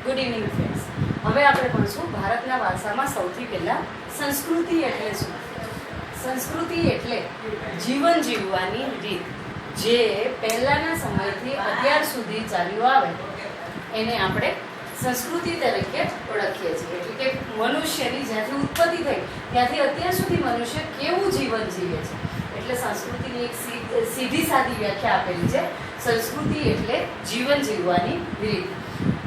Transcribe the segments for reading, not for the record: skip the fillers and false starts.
Good evening friends. હવે આપણે ભણશું ભારતના વારસામાં સૌથી પહેલાં સંસ્કૃતિ એટલે શું. સંસ્કૃતિ એટલે જીવન જીવવાની રીત, જે પહેલાંના સમયથી અત્યાર સુધી ચાલ્યું આવે એને આપણે સંસ્કૃતિ તરીકે ઓળખીએ છીએ. એટલે કે મનુષ્યની જ્યાંથી ઉત્પત્તિ થઈ ત્યાંથી અત્યાર સુધી મનુષ્ય કેવું જીવન જીવે છે, એટલે સંસ્કૃતિની એક સીધી સાદી વ્યાખ્યા આપેલી છે. સંસ્કૃતિ એટલે જીવન જીવવાની રીત.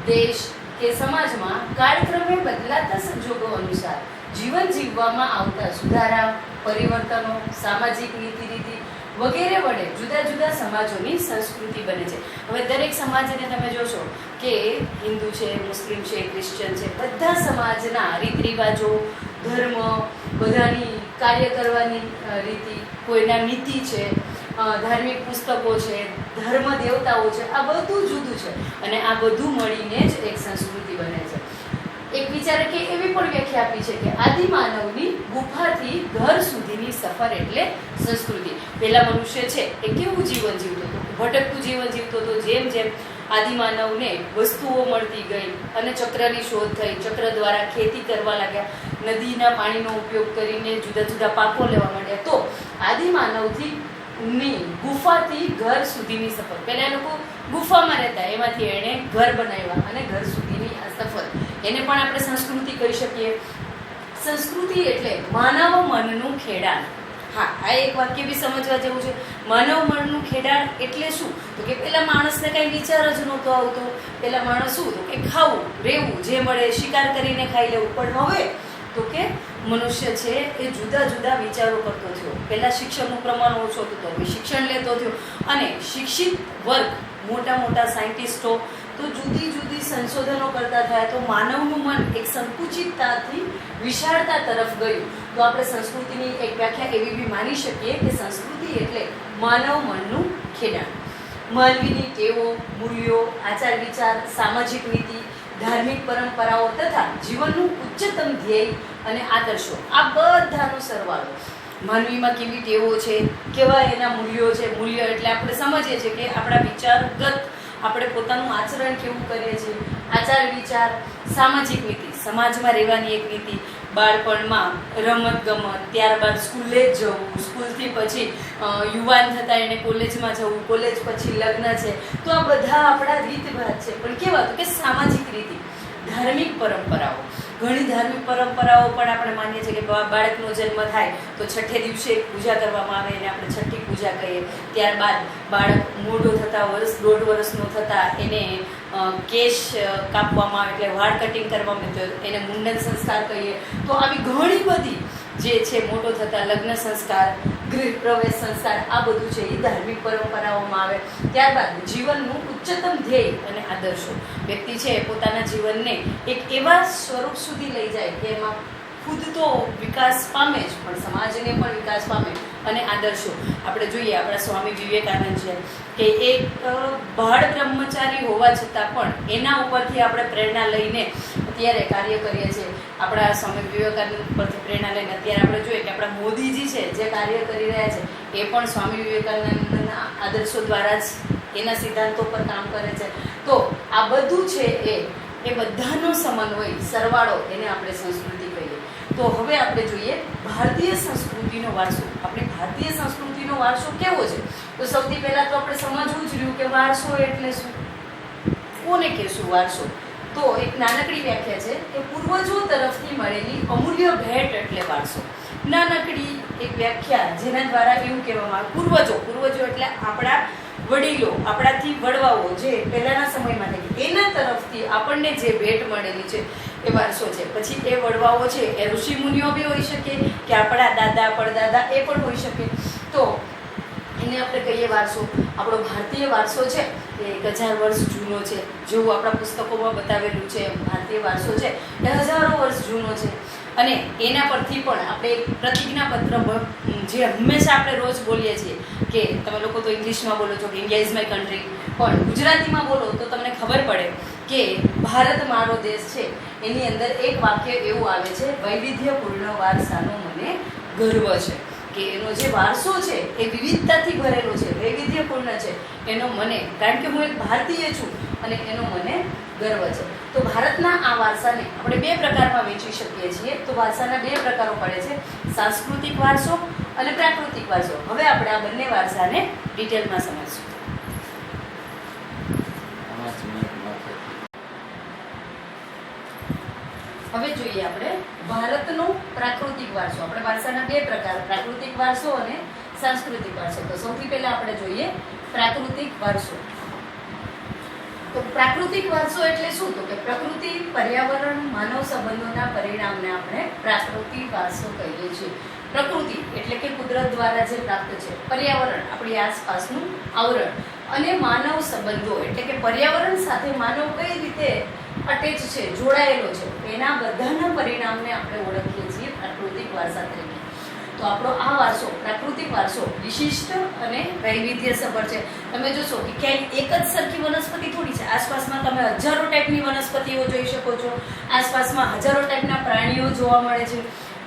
દેશ કે સમાજમાં કાળક્રમે બદલાતા સંજોગો અનુસાર જીવન જીવવામાં આવતા સુધારા, પરિવર્તનો, સામાજિક નીતિ રીતિ વગેરે વડે જુદા જુદા સમાજોની સંસ્કૃતિ બને છે. હવે દરેક સમાજને તમે જોશો કે હિન્દુ છે, મુસ્લિમ છે, ક્રિશ્ચન છે, બધા સમાજના રીત રિવાજો, ધર્મ, બધાની કાર્ય કરવાની રીતિ, કોઈના નીતિ છે, ધાર્મિક પુસ્તકો છે, ધર્મ દેવતાઓ છે, આ બધું જુદું છે અને આ બધું મળીને જ એક સંસ્કૃતિ બને છે. એક વિચારકે એવી પણ વ્યાખ્યા આપી છે કે આદિમાનવની ગુફાથી ઘર સુધીની સફર એટલે સંસ્કૃતિ. પહેલા મનુષ્ય છે એ કેવું જીવન જીવતો હતો, ભટકતું જીવન જીવતો હતો. જેમ જેમ આદિમાનવને વસ્તુઓ મળતી ગઈ અને ચક્રની શોધ થઈ, ચક્ર દ્વારા ખેતી કરવા લાગ્યા, નદીના પાણીનો ઉપયોગ કરીને જુદા જુદા પાકો લેવા માંડ્યા, તો આદિમાનવથી ગુફાથી ઘર સુધીની સફર. પહેલા લોકો ગુફામાં રહેતા, એમાંથી એણે ઘર બનાવ્યા અને ઘર સુધીની આ સફર, એને પણ આપણે સંસ્કૃતિ કહી શકીએ. સંસ્કૃતિ એટલે માનવ મનનું ખેડાણ. હા, આ એક વાક્ય બી સમજવા જેવું છે. માનવ મનનું ખેડાણ એટલે શું? તો કે પેલા માણસને કઈ વિચાર જ નહોતો આવતો. પેલા માણસ શું તો કે ખાવું, રહેવું, જે મળે શિકાર કરીને ખાઈ લેવું. પણ હવે તો કે મનુષ્ય છે એ જુદા જુદા વિચારો કરતો થયો. પહેલા શિક્ષણનું પ્રમાણ ઓછું હતું, તો હવે શિક્ષણ લેતો થયો અને શિક્ષિત વર્ગ, મોટા મોટા સાયન્ટિસ્ટો તો જુદી જુદી સંશોધનો કરતા થયા. તો માનવનું મન એક સંકુચિતતાથી વિશાળતા તરફ ગયું. તો આપણે સંસ્કૃતિની એક વ્યાખ્યા એવી બી માની શકીએ કે સંસ્કૃતિ એટલે માનવ મનનું ખેડાણ. માનવીની ટેવો, મૂલ્યો, આચાર વિચાર, સામાજિક નીતિ, ધાર્મિક પરંપરાઓ તથા જીવનનું ઉચ્ચતમ ધ્યેય અને આદર્શો, આ બધાનો સરવાળો. માનવીમાં કેવી ટેવો છે, કેવા એના મૂલ્યો છે. મૂલ્ય એટલે આપણે સમજીએ છીએ કે આપણા વિચારગત આપણે પોતાનું આચરણ કેવું કરીએ છીએ. આચાર વિચાર, સામાજિક નીતિ, સમાજમાં રહેવાની એક નીતિ, બાળપણમાં રમત ગમત, ત્યારબાદ સ્કૂલે જ જવું, સ્કૂલથી પછી યુવાન થતાં એને કોલેજમાં જવું, કોલેજ પછી લગ્ન છે. તો આ બધા આપણા રીતભાત છે. પણ કેવા તો કે સામાજિક રીતિ, ધાર્મિક પરંપરાઓ. ઘણી ધાર્મિક પરંપરાઓ પણ આપણે માનીએ છીએ કે બાળકનો જન્મ થાય તો છઠ્ઠે દિવસે પૂજા કરવામાં આવે, એને આપણે છઠ્ઠી પૂજા કહીએ. ત્યારબાદ બાળક મોટો થતાં, વર્ષ દોઢ વર્ષનો થતાં એને કેશ કાપવામાં આવે, એટલે વાળ કટિંગ કરવામાં આવે, તો એને મુંડન સંસ્કાર કહીએ. તો આવી ઘણી બધી જે છે, મોટો થતાં લગ્ન સંસ્કાર, ગૃહ પ્રવેશ સંસ્કાર, આ બધું છે એ ધાર્મિક પરંપરાઓમાં આવે. ત્યારબાદ જીવનનું ઉચ્ચતમ ધ્યેય અને આદર્શો. વ્યક્તિ છે પોતાના જીવનને એક એવા સ્વરૂપ સુધી લઈ જાય કે એમાં ખુદ તો વિકાસ પામે જ, પણ સમાજને પણ વિકાસ પામે. અને આદર્શો આપણે જોઈએ, આપણા સ્વામી વિવેકાનંદ છે કે એક બાળ બ્રહ્મચારી હોવા છતાં પણ એના ઉપરથી આપણે પ્રેરણા લઈને અત્યારે કાર્ય કરીએ છીએ. આપણા સ્વામી વિવેકાનંદ પરથી પ્રેરણા લઈને અત્યારે આપણે જોઈએ કે આપણા મોદીજી છે જે કાર્ય કરી રહ્યા છે એ પણ સ્વામી વિવેકાનંદના આદર્શો દ્વારા જ, એના સિદ્ધાંતો પર કામ કરે છે. તો આ બધું છે એ બધાનો સમન્વય, સરવાળો, એને આપણે સંસ્કૃતિ કહીએ. તો હવે આપણે જોઈએ ભારતીય સંસ્કૃતિનો વારસો. આપણી ભારતીય સંસ્કૃતિનો વારસો કેવો છે? તો સૌથી પહેલાં તો આપણે સમજવું જ રહ્યું કે વારસો એટલે શું, કોને કહેશું વારસો? તો એક નાનકડી વ્યાખ્યા છે કે પૂર્વજો તરફથી મળેલી અમૂલ્ય ભેટ એટલે વારસો. નાનકડી એક વ્યાખ્યા જેના દ્વારા એવું કહેવામાં આવે, પૂર્વજો એટલે આપણા વડીલો, આપણાથી વડવાઓ જે પહેલાના સમયમાં થઈ, એના તરફથી આપણને જે ભેટ મળેલી છે એ વારસો છે. પછી એ વડવાઓ છે એ ઋષિ મુનિઓ બી હોઈ શકે કે આપણા દાદા પરદાદા એ પણ હોઈ શકે. તો એને આપણે કહીએ વારસો. આપણો ભારતીય વારસો છે એ 1000 વર્ષ જૂનો છે. જેવું આપણા પુસ્તકોમાં બતાવેલું છે, ભારતીય વારસો છે એ હજારો વર્ષ જૂનો છે. અને એના પરથી પણ આપણે એક પ્રતિજ્ઞાપત્ર, જે હંમેશા આપણે રોજ બોલીએ છીએ કે તમે લોકો તો ઇંગ્લિશમાં બોલો છો કે ઇન્ડિયા ઇઝ માય કન્ટ્રી, પણ ગુજરાતીમાં બોલો તો તમને ખબર પડે કે ભારત મારો દેશ છે. એની અંદર એક વાક્ય એવું આવે છે, વૈવિધ્યપૂર્ણ વારસાનો મને ગર્વ છે. કે એનો જે વારસો છે એ વિવિધતાથી ભરેલો છે, વૈવિધ્યપૂર્ણ છે. એનો મને, કારણ કે હું એક ભારતીય છું અને એનો મને ગર્વ છે. તો ભારતના આ વારસાને આપણે બે પ્રકારમાં વહેંચી શકીએ છીએ. તો વારસાના બે પ્રકારો પડે છે, સાંસ્કૃતિક વારસો અને પ્રાકૃતિક વારસો. હવે આપણે આ બંને વારસાને ડિટેલમાં સમજીશું. હવે જોઈએ આપણે ભારતનો પ્રાકૃતિક વારસો. આપણે વારસાના બે પ્રકાર, પ્રાકૃતિક વારસો અને સાંસ્કૃતિક વારસો. તો સૌથી પહેલા આપણે જોઈએ પ્રાકૃતિક વારસો. તો પ્રાકૃતિક વારસો એટલે શું? તો કે પ્રકૃતિ, પર્યાવરણ, માનવ સંબંધોના પરિણામને આપણે પ્રાકૃતિક વારસો કહીએ છીએ. પ્રકૃતિ એટલે કે કુદરત દ્વારા જે પ્રાપ્ત છે, પર્યાવરણ આપણી આસપાસનું આવરણ, અને માનવ સંબંધો એટલે કે પર્યાવરણ સાથે માનવ કઈ રીતે અટેચ છે, જોડાયેલો છે, એના બધાના પરિણામને આપણે ઓળખીએ છીએ પ્રાકૃતિક વારસા તરીકે. તો આપણો આ વારસો, પ્રાકૃતિક વારસો વિશિષ્ટ અને વૈવિધ્યસભર છે. તમે જોશો કે ક્યાંય એક જ સરખી વનસ્પતિ થોડી છે. આસપાસમાં તમે હજારો ટાઈપની વનસ્પતિઓ જોઈ શકો છો, આસપાસમાં હજારો ટાઈપના પ્રાણીઓ જોવા મળે છે.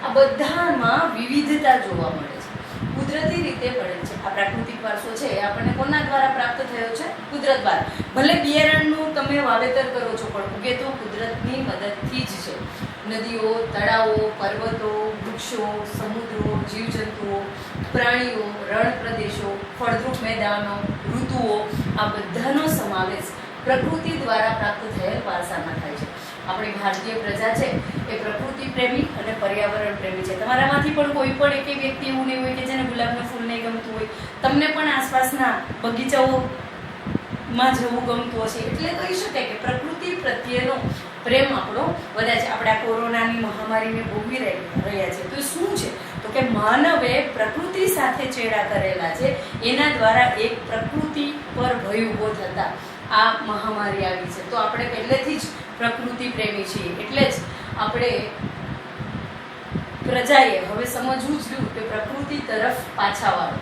આ બધામાં વિવિધતા જોવા મળે છે, કુદરતી રીતે મળે છે. આ પ્રાકૃતિક વારસો છે એ આપણને કોના દ્વારા પ્રાપ્ત થયો છે? કુદરત દ્વારા. ભલે બિયારણનું તમે વાવેતર કરો છો, પણ ઉગે તો કુદરતની મદદથી જ છે. નદીઓ, તળાવો, પર્વતો, વૃક્ષો, સમુદ્રો, જીવજંતુઓ, પ્રાણીઓ, રણ પ્રદેશો, ફળદ્રુપ મેદાનો, ઋતુઓ, આ બધાનો સમાવેશ પ્રકૃતિ દ્વારા પ્રાપ્ત થયેલ વારસામાં થાય છે. આપણી ભારતીય પ્રજા છે એ પ્રકૃતિ પ્રેમી અને પર્યાવરણ પ્રેમી છે. તમારામાંથી પણ કોઈ પણ એક વ્યક્તિ એવું નહીં હોય કે જેને ગુલાબનું ફૂલ નહીં ગમતું હોય. તમને પણ આસપાસના બગીચાઓમાં જવું ગમતું હશે. એટલે કહી શકાય કે પ્રકૃતિ પ્રત્યેનો પ્રેમ આપણો વધારે છે. આપણે આ કોરોનાની મહામારીને ભોગવી રહ્યા છે તો શું છે? તો કે માનવે પ્રકૃતિ સાથે ચેડા કરેલા છે. એના દ્વારા એક પ્રકૃતિ પર ભય ઊભો થતા આ મહામારી આવી છે. તો આપણે પહેલેથી જ પ્રકૃતિ પ્રેમી છીએ. એટલે જ આપણે પ્રજાએ હવે સમજવું જ રહ્યું કે પ્રકૃતિ તરફ પાછા વાળો.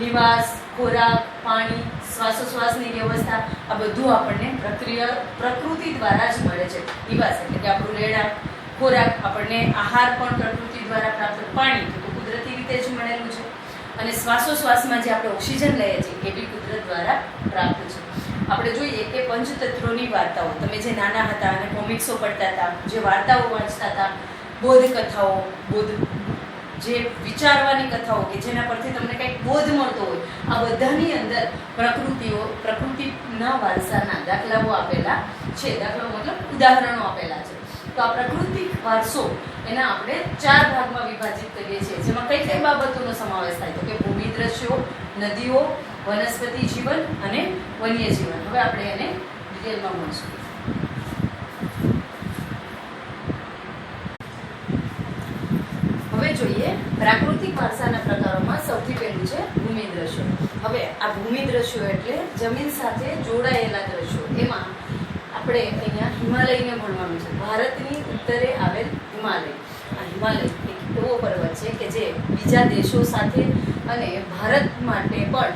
નિવાસ, ખોરાક, પાણી, શ્વાસોશ્વાસની વ્યવસ્થા, આ બધું આપણને પ્રકૃતિ દ્વારા જ મળે છે. નિવાસ એટલે કે આપણું રહેણાંક, ખોરાક, આપણને આહાર પણ પ્રકૃતિ દ્વારા પ્રાપ્ત, પાણી તો કુદરતી રીતે જ મળેલું છે, અને શ્વાસોશ્વાસમાં જે આપણે ઓક્સિજન લઈએ છીએ એ બી કુદરત દ્વારા પ્રાપ્ત છે. આપણે જોઈએ કે પંચતત્વોની વાર્તાઓ, તમે જે નાના હતા અને કોમિક્સો પડતા હતા, જે વાર્તાઓ વાંચતા હતા, બોધ કથાઓ, જે વિચારવાની કથાઓ કે જેના પરથી તમને કંઈક બોધ મળતો હોય, આ બધાની અંદર પ્રકૃતિના વારસાના દાખલાઓ આપેલા છે. દાખલાઓ મતલબ ઉદાહરણો આપેલા છે. તો આ પ્રાકૃતિક વારસો એના આપણે 4 ભાગમાં વિભાજિત કરીએ છીએ, જેમાં કઈ કઈ બાબતોનો સમાવેશ થાય? તો કે ભૂમિ દ્રશ્યો, નદીઓ, વનસ્પતિ જીવન અને વન્ય જીવન. હવે આપણે એને ડિટેલમાં મળશું. હવે જોઈએ પ્રાકૃતિક વારસાના પ્રકારોમાં સૌથી પહેલું છે ભૂમિ દ્રશ્યો. હવે આ ભૂમિ દ્રશ્યો એટલે જમીન સાથે જોડાયેલા દ્રશ્યો. એમાં આપણે અહીંયા હિમાલયને ભણવાનું છે. ભારતની ઉત્તરે આવેલ હિમાલય. આ હિમાલય એક એવો પર્વત છે કે જે બીજા દેશો સાથે અને ભારત માટે પણ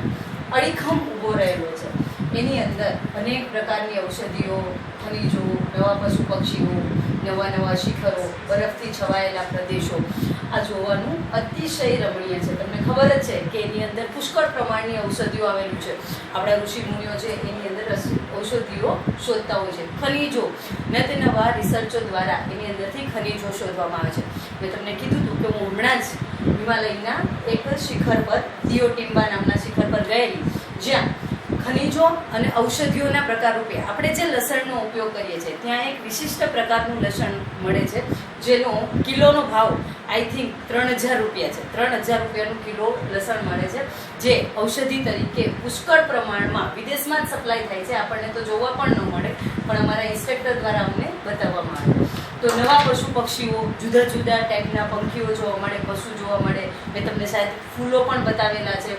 અડીખમ ઊભો રહેલો છે. એની અંદર અનેક પ્રકારની ઔષધિઓ, ખનિજો, નવા પશુ પક્ષીઓ, નવા શિખરો, બરફથી છવાયેલા પ્રદેશો, આ જોવાનું અતિશય રમણીય છે. તમને ખબર જ છે કે એની અંદર પુષ્કળ પ્રમાણની ઔષધિઓ આવેલું છે. આપણા ઋષિ મુનિઓ છે એની અંદર ઔષધિઓ શોધતા હોય છે. ખનિજો, નવા રિસર્ચો દ્વારા એની અંદરથી ખનિજો શોધવામાં આવે છે. મેં તમને કીધું હતું કે હું હમણાં જ હિમાલયના એક શિખર પર, દિયોટિમ્બા નામના શિખર પર ગયેલી, જ્યાં ખનિજો અને ઔષધિઓના પ્રકાર રૂપે આપણે જે લસણનો ઉપયોગ કરીએ છીએ, ત્યાં એક વિશિષ્ટ પ્રકારનું લસણ મળે છે, જેનો કિલોનો ભાવ આઈ થિંક 3000 રૂપિયા છે. 3000 રૂપિયાનું કિલો લસણ મળે છે, જે ઔષધિ તરીકે પુષ્કળ પ્રમાણમાં વિદેશમાં જ સપ્લાય થાય છે. આપણને તો જોવા પણ ન મળે, પણ અમારા ઇન્સ્પેક્ટર દ્વારા અમને બતાવવામાં આવે. તો નવા પશુ પક્ષીઓ, જુદા જુદા ટાઈપના પંખીઓ જોવા મળે, પશુ જોવા મળે. મેં તમને શાયદ ફૂલો પણ બતાવેલા છે.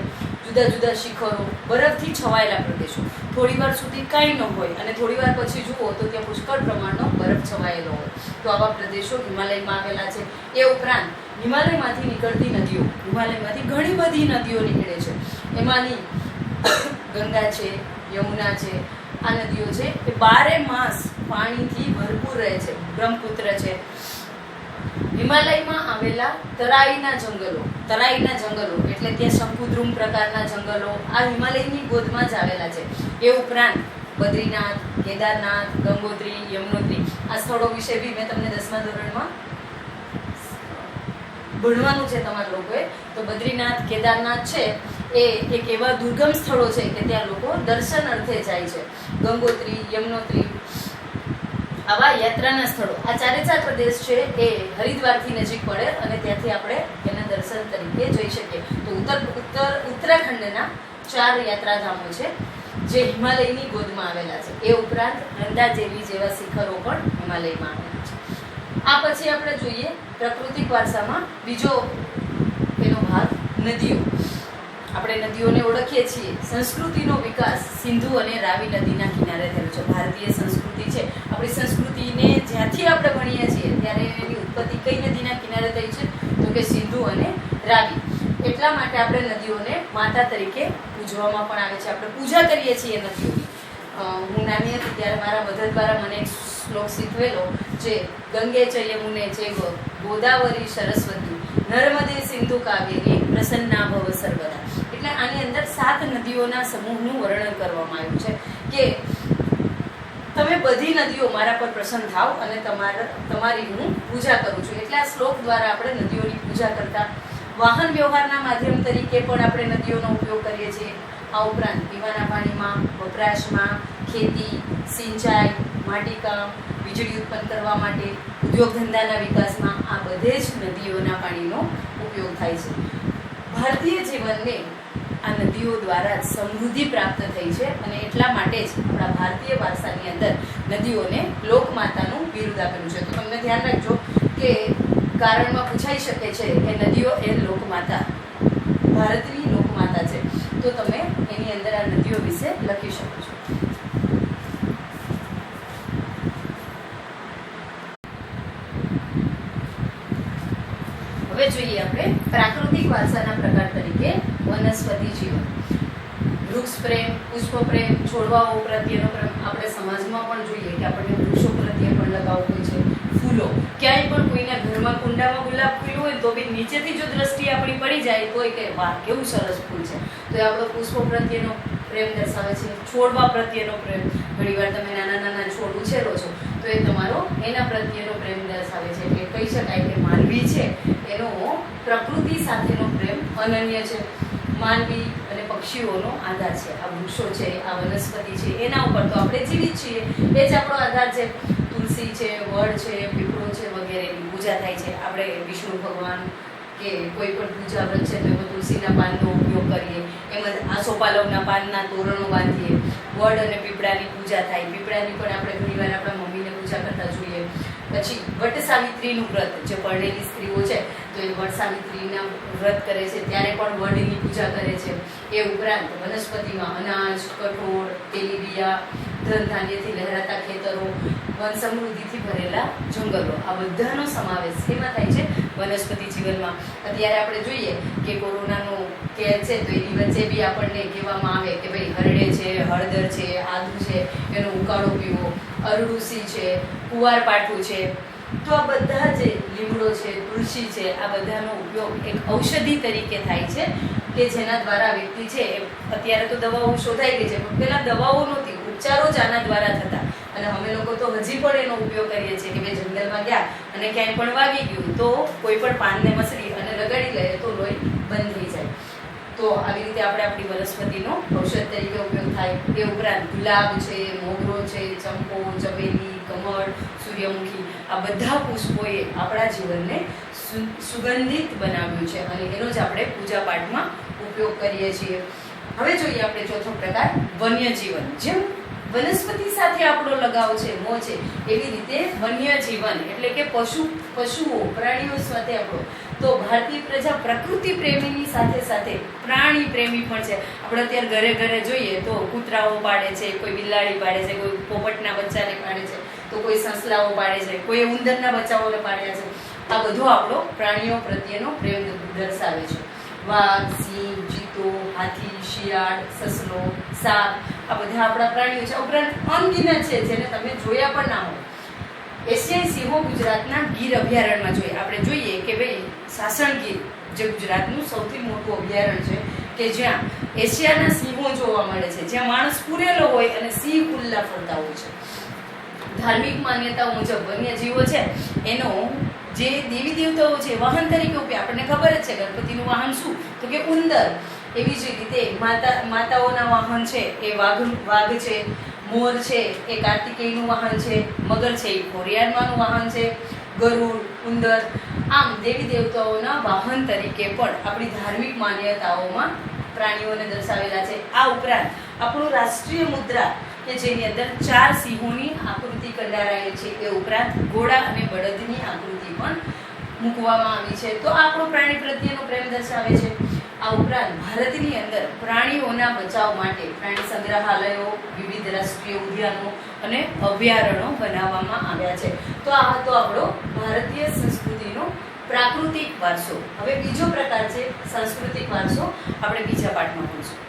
જુદા જુદા શિખરો, બરફથી છવાયેલા પ્રદેશો, થોડી વાર સુધી કાંઈ ન હોય અને થોડી વાર પછી જુઓ તો ત્યાં પુષ્કળ પ્રમાણનો બરફ છવાયેલો હોય. તો આવા પ્રદેશો હિમાલયમાં આવેલા છે. એ ઉપરાંત હિમાલયમાંથી નીકળતી નદીઓ, હિમાલયમાંથી ઘણી બધી નદીઓ નીકળે છે. એમાંની ગંગા છે, યમુના છે. આ નદીઓ છે એ 12 માસ પાણીથી ભરપૂર રહે છે. બ્રહ્મપુત્ર છે. હિમાલયમાં આવેલા તરાઈના જંગલો એટલે ત્યાં શંકુદ્રુમ પ્રકારના જંગલો આ હિમાલયની ગોદમાં જ આવેલા છે. એ ઉપરાંત બદ્રીનાથ, કેદારનાથ, ગંગોત્રી, યમનોત્રી આ સ્થળો વિશે બી મેં તમને 10મા ધોરણમાં ભણવાનું છે તમારા લોકોએ. તો બદ્રીનાથ, કેદારનાથ છે એ એક એવા દુર્ગમ સ્થળો છે કે ત્યાં લોકો દર્શન અર્થે જાય છે. ગંગોત્રી, યમનોત્રી આવા યાત્રાના સ્થળો, આ 4 પ્રદેશ છે એ હરિદ્વારથી નજીક પડે અને ત્યાંથી આપણે એના દર્શન તરીકે જઈ શકીએ. તો ઉત્તરાખંડના 4 યાત્રાધામો છે જે હિમાલયની ગોદમાં આવેલા છે. એ ઉપરાંત નંદાદેવી જેવા શિખરો પણ હિમાલયમાં આવેલા છે. આ પછી આપણે જોઈએ પ્રાકૃતિક વારસામાં બીજો એનો ભાગ નદીઓ. આપણે નદીઓને ઓળખીએ છીએ. સંસ્કૃતિનો વિકાસ સિંધુ અને રાવી નદીના કિનારે થયો છે. ભારતીય સંસ્કૃતિ છે, આપણી સંસ્કૃતિને જ્યાંથી આપણે ભણીએ છીએ ત્યારે એની ઉત્પત્તિ કઈ નદીના કિનારે થઈ છે? તો કે સિંધુ અને રાવી. એટલા માટે આપણે નદીઓને માતા તરીકે પૂજવામાં પણ આવે છે. આપણે પૂજા કરીએ છીએ નદીઓની. હું નાની હતી ત્યારે મારા મધર દ્વારા મને એક શ્લોક શીખવેલો જે ગંગે ચ યમુને ચૈવ ગોદાવરી સરસ્વતી નર્મદે સિંધુ કાવેરી પ્રસન્ના ભવ સર્વદા. એટલે આની અંદર 7 નદીઓના સમૂહનું વર્ણન કરવામાં આવ્યું છે કે તમે બધી નદીઓ મારા પર પ્રસન્ન થાવ અને તમારી હું પૂજા કરું છું. એટલે આ શ્લોક દ્વારા આપણે નદીઓની પૂજા કરતા. વાહન વ્યવહારના માધ્યમ તરીકે પણ આપણે નદીઓનો ઉપયોગ કરીએ છીએ. આ ઉપરાંત પીવાના પાણીમાં, વપરાશમાં, ખેતી, સિંચાઈ, માટીકામ, વીજળી ઉત્પન્ન કરવા માટે, ઉદ્યોગ ધંધાના વિકાસમાં આ બધે જ નદીઓના પાણીનો ઉપયોગ થાય છે. ભારતીય જીવનને આ નદીઓ દ્વારા જ સમૃદ્ધિ પ્રાપ્ત થઈ છે અને એટલા માટે જ આપણા ભારતીય વારસાની અંદર નદીઓને લોકમાતાનું બિરુદ આપેલું છે. તો તમને ધ્યાન રાખજો કે કારણમાં પૂછાઈ શકે છે કે નદીઓ એ લોકમાતા, ભારતની લોકમાતા છે. તો તમે એની અંદર આ નદીઓ વિશે લખી શકો છો. હવે જોઈએ આપણે પ્રાકૃતિક વારસાના પ્રકાર તરીકે વનસ્પતિ જીવન. વૃક્ષ પ્રેમ, પુષ્પ પ્રેમ, છોડવાઓ પ્રત્યેનો પ્રેમ. આપણે સમાજમાં પણ જોઈએ કે આપણને વૃક્ષો પ્રત્યે પણ લગાવ હોય છે. ફૂલો, ક્યાંય પણ કોઈના ઘરમાં કુંડામાં ગુલાબ ખીલ્યું હોય તો બી નીચેથી જો દ્રષ્ટિ આપણી પડી જાય તો કે વાહ કેવું સરસ ફૂલ છે. તો એ આપણો પુષ્પ પ્રત્યેનો પ્રેમ દર્શાવે છે. છોડવા પ્રત્યેનો પ્રેમ, ઘણીવાર તમે નાના છોડ ઉછેરો છો તો એ તમારો એના પ્રત્યેનો પ્રેમ દર્શાવે છે. એટલે કહી શકાય કે માનવી છે એનો પ્રકૃતિ સાથેનો પ્રેમ અનન્ય છે. માનવી અને પક્ષીઓનો આધાર છે. આ વૃક્ષો છે, આ વનસ્પતિ છે, એના ઉપર તો આપણે જીવિત છીએ, એ જ આપણો આધાર છે. તુલસી છે, વડ છે, પીપળો છે વગેરેની પૂજા થાય છે. આપણે વિષ્ણુ ભગવાન કે કોઈ પણ પૂજા વ્રત છે તો એમાં તુલસીના પાનનો ઉપયોગ કરીએ. એમ જ આસોપાલવના પાનના તોરણો બાંધીએ. વડ અને પીપળાની પૂજા થાય. પીપળાની પણ આપણે ઘણીવાર આપણા મમ્મીને પૂજા કરતા જોઈએ. પછી વટ સાવિત્રીનું વ્રત, જે પરણેલી સ્ત્રીઓ છે તો એ વટ સાવિત્રીના વ્રત કરે છે ત્યારે પણ વડની પૂજા કરે છે. એ ઉપરાંત વનસ્પતિમાં અનાજ, કઠોળ, તેલીબિયા, ધન ધાન્યથી લહેરાતા ખેતરો, વન સમૃદ્ધિથી ભરેલા જંગલો, આ બધાનો સમાવેશ શેમાં થાય છે? વનસ્પતિ જીવનમાં. અત્યારે આપણે જોઈએ કે કોરોનાનો કેર છે તો એની વચ્ચે બી આપણને કહેવામાં આવે કે ભાઈ હરડે છે, હળદર છે, આદુ છે, એનો ઉકાળો પીવો, અરડુસી છે, કુવારપાઠું છે. તો આ બધા જે લીમડો છે, તુલસી છે, આ બધાનો ઉપયોગ એક ઔષધિ તરીકે થાય છે કે જેના દ્વારા વ્યક્તિ છે, અત્યારે તો દવાઓ શોધાઈ ગઈ છે પણ પહેલાં દવાઓ નહોતી, ઉપચારો જ આના દ્વારા થતા. અને અમે લોકો તો હજી પણ એનો ઉપયોગ કરીએ છીએ કે ભાઈ જંગલમાં ગયા અને ક્યાંય પણ વાગી ગયું તો કોઈ પણ પાનને મસળી અને લગાડી લઈએ તો લોહી બંધ થઈ જાય. તો આવી રીતે આપણે આપણી વનસ્પતિનો ઔષધ તરીકે ઉપયોગ થાય. એ ઉપરાંત ગુલાબ છે, મોગરો છે, ચંપો, ચમેલી, કમળ, સૂર્યમુખી, આ બધા પુષ્પોએ આપણા જીવનને સુગંધિત બનાવ્યું છે અને એનો જ આપણે પૂજા પાઠમાં ઉપયોગ કરીએ છીએ. હવે જોઈએ આપણે ચોથો પ્રકાર, વન્ય જીવન. જેમ વનસ્પતિ સાથે આપણો લગાવ છે, મોહ છે, એવી રીતે વન્ય જીવન એટલે કે પશુઓ, પ્રાણીઓ સાથે આપણો. તો ભારતીય પ્રજા પ્રકૃતિ પ્રેમીની સાથે સાથે પ્રાણી પ્રેમી પણ છે. આપણે અત્યારે ઘરે ઘરે જોઈએ તો કૂતરાઓ પાડે છે, કોઈ બિલાડી પાડે છે, કોઈ પોપટના બચ્ચાને પાડે છે, તો કોઈ સસલાઓ પાડે છે, કોઈ ઉંદરના બચ્ચાઓને પાડ્યા છે. આ બધો આપણો પ્રાણીઓ પ્રત્યેનો પ્રેમ દર્શાવે છે. વાઘ, સિંહ, ચિત્તો, હાથી, શિયાળ, સસલો, સાપ, આ બધા આપણા પ્રાણીઓ છે. ઉપરાંત અનગિનત છે જેને તમે જોયા પણ ના હોય. એશિયાઈ સિંહો ગુજરાતના ગીર અભયારણ્યમાં જોઈએ. આપણે જોઈએ કે ભાઈ સાસણ ગીર જે ગુજરાતનું સૌથી મોટું અભયારણ્ય છે કે જ્યાં એશિયાના સિંહો જોવા મળે છે, જ્યાં માણસ પૂરેલો હોય અને સિંહ ખુલ્લા ફરતા હોય છે. ધાર્મિક માન્યતાઓ મુજબ વન્યજીવો છે એનો જે દેવી દેવતાઓ છે વાહન તરીકે ઉપયોગ, આપણને ખબર જ છે ગણપતિનું વાહન શું તો કે ઉંદર. એવી જ રીતે માતાઓના વાહન છે એ વાઘ છે, મોર છે એ કાર્તિકેયનું વાહન છે, મગર છે એ ખોડિયારમાંનું વાહન છે, ગરુડ, ઉંદર, આમ દેવી દેવતાઓના વાહન તરીકે પણ આપણી ધાર્મિક માન્યતાઓમાં પ્રાણીઓને દર્શાવેલા છે. આ ઉપરાંત આપણું રાષ્ટ્રીય મુદ્રા કે જેની અંદર 4 સિંહોની આકૃતિ કંડારાયેલી છે, એ ઉપરાંત ઘોડા અને બળદની આકૃતિ પણ મૂકવામાં આવી છે. તો આ આપણો પ્રાણી પ્રત્યેનો પ્રેમ દર્શાવે છે. આ ઉપરાંત ભારતની અંદર પ્રાણીઓના બચાવ માટે પ્રાણી સંગ્રહાલયો, વિવિધ રાષ્ટ્રીય ઉદ્યાનો અને અભયારણ્યો બનાવવામાં આવ્યા છે. તો આ હતો આપણો ભારતીય સંસ્કૃતિનો પ્રાકૃતિક વારસો. હવે બીજો પ્રકાર છે સાંસ્કૃતિક વારસો, આપણે બીજા પાઠમાં ભણીશું.